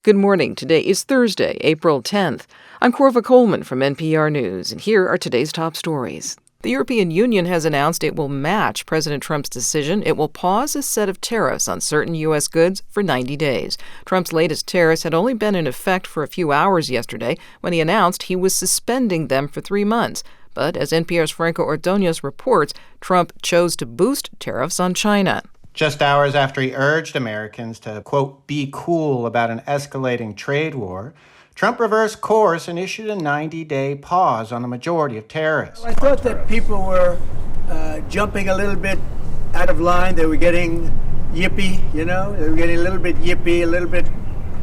Good morning. Today is Thursday, April 10th. I'm Corva Coleman from NPR News, and here are today's top stories. The European Union has announced it will match President Trump's decision. It will pause a set of tariffs on certain U.S. goods for 90 days. Trump's latest tariffs had only been in effect for a few hours yesterday when he announced he was suspending them for 3 months. But as NPR's Franco Ordonez reports, Trump chose to boost tariffs on China. Just hours after he urged Americans to, quote, be cool about an escalating trade war, Trump reversed course and issued a 90-day pause on the majority of tariffs. I thought that people were jumping a little bit out of line. They were getting yippy, They were getting a little bit yippy, a little bit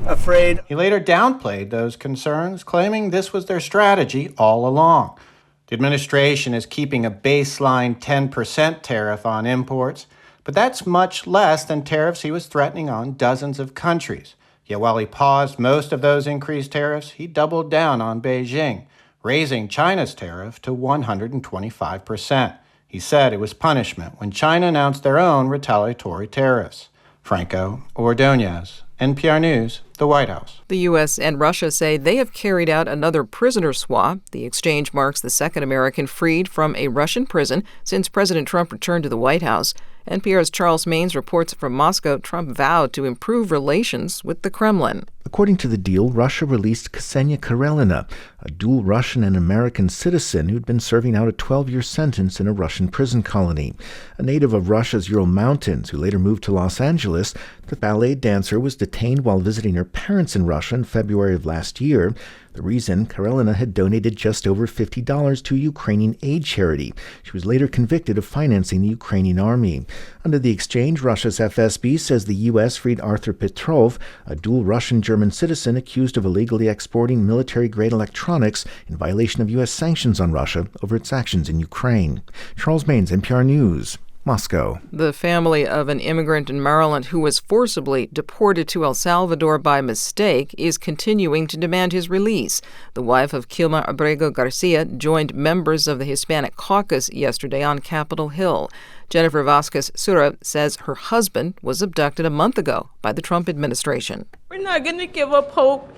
afraid. He later downplayed those concerns, claiming this was their strategy all along. The administration is keeping a baseline 10% tariff on imports, but that's much less than tariffs he was threatening on dozens of countries. Yet while he paused most of those increased tariffs, he doubled down on Beijing, raising China's tariff to 125%. He said it was punishment when China announced their own retaliatory tariffs. Franco Ordonez, NPR News, the White House. The U.S. and Russia say they have carried out another prisoner swap. The exchange marks the second American freed from a Russian prison since President Trump returned to the White House. NPR's Charles Maines reports from Moscow Trump vowed to improve relations with the Kremlin. According to the deal, Russia released Ksenia Karelina, a dual Russian and American citizen who'd been serving out a 12-year sentence in a Russian prison colony. A native of Russia's Ural Mountains who later moved to Los Angeles, the ballet dancer was detained while visiting her parents in Russia in February of last year. The reason, Karelina had donated just over $50 to a Ukrainian aid charity. She was later convicted of financing the Ukrainian army. Under the exchange, Russia's FSB says the U.S. freed Arthur Petrov, a dual Russian-German citizen accused of illegally exporting military-grade electronics in violation of U.S. sanctions on Russia over its actions in Ukraine. Charles Maines, NPR News, Moscow. The family of an immigrant in Maryland who was forcibly deported to El Salvador by mistake is continuing to demand his release. The wife of Kilma Abrego Garcia joined members of the Hispanic caucus yesterday on Capitol Hill. Jennifer Vasquez Sura says her husband was abducted a month ago by the Trump administration. We're not going to give up hope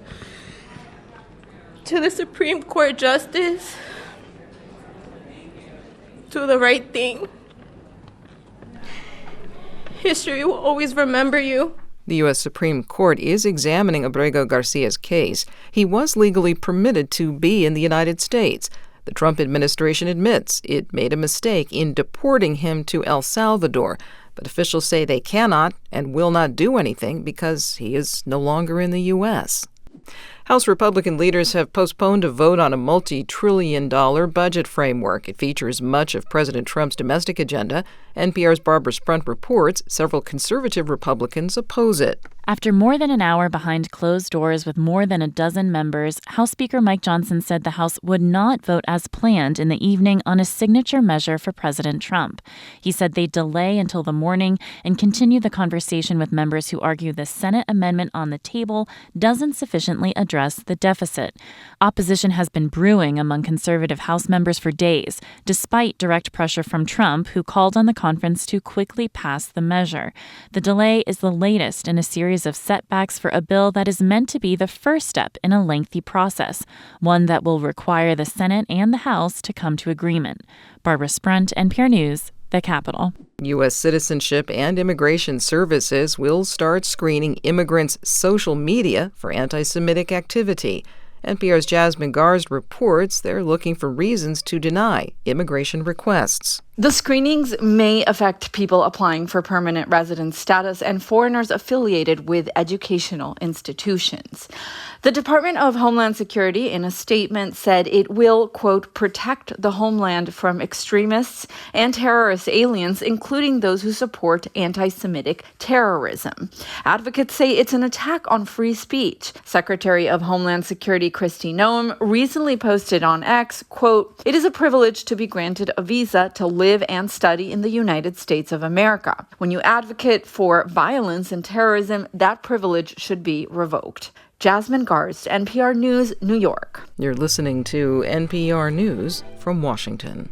to the Supreme Court justice. Do the right thing. History will always remember you. The U.S. Supreme Court is examining Abrego Garcia's case. He was legally permitted to be in the United States. The Trump administration admits it made a mistake in deporting him to El Salvador, but officials say they cannot and will not do anything because he is no longer in the U.S. House Republican leaders have postponed a vote on a multi-trillion-dollar budget framework. It features much of President Trump's domestic agenda. NPR's Barbara Sprunt reports several conservative Republicans oppose it. After more than an hour behind closed doors with more than a dozen members, House Speaker Mike Johnson said the House would not vote as planned in the evening on a signature measure for President Trump. He said they'd delay until the morning and continue the conversation with members who argue the Senate amendment on the table doesn't sufficiently address the deficit. Opposition has been brewing among conservative House members for days, despite direct pressure from Trump, who called on the conference to quickly pass the measure. The delay is the latest in a series of setbacks for a bill that is meant to be the first step in a lengthy process, one that will require the Senate and the House to come to agreement. Barbara Sprunt, NPR News, the Capitol. U.S. Citizenship and Immigration Services will start screening immigrants' social media for anti-Semitic activity. NPR's Jasmine Garsd reports they're looking for reasons to deny immigration requests. The screenings may affect people applying for permanent residence status and foreigners affiliated with educational institutions. The Department of Homeland Security, in a statement, said it will, quote, protect the homeland from extremists and terrorist aliens, including those who support anti-Semitic terrorism. Advocates say it's an attack on free speech. Secretary of Homeland Security Kristi Noem recently posted on X, quote, it is a privilege to be granted a visa to live and study in the United States of America. When you advocate for violence and terrorism, that privilege should be revoked. Jasmine Garsd, NPR News, New York. You're listening to NPR News from Washington.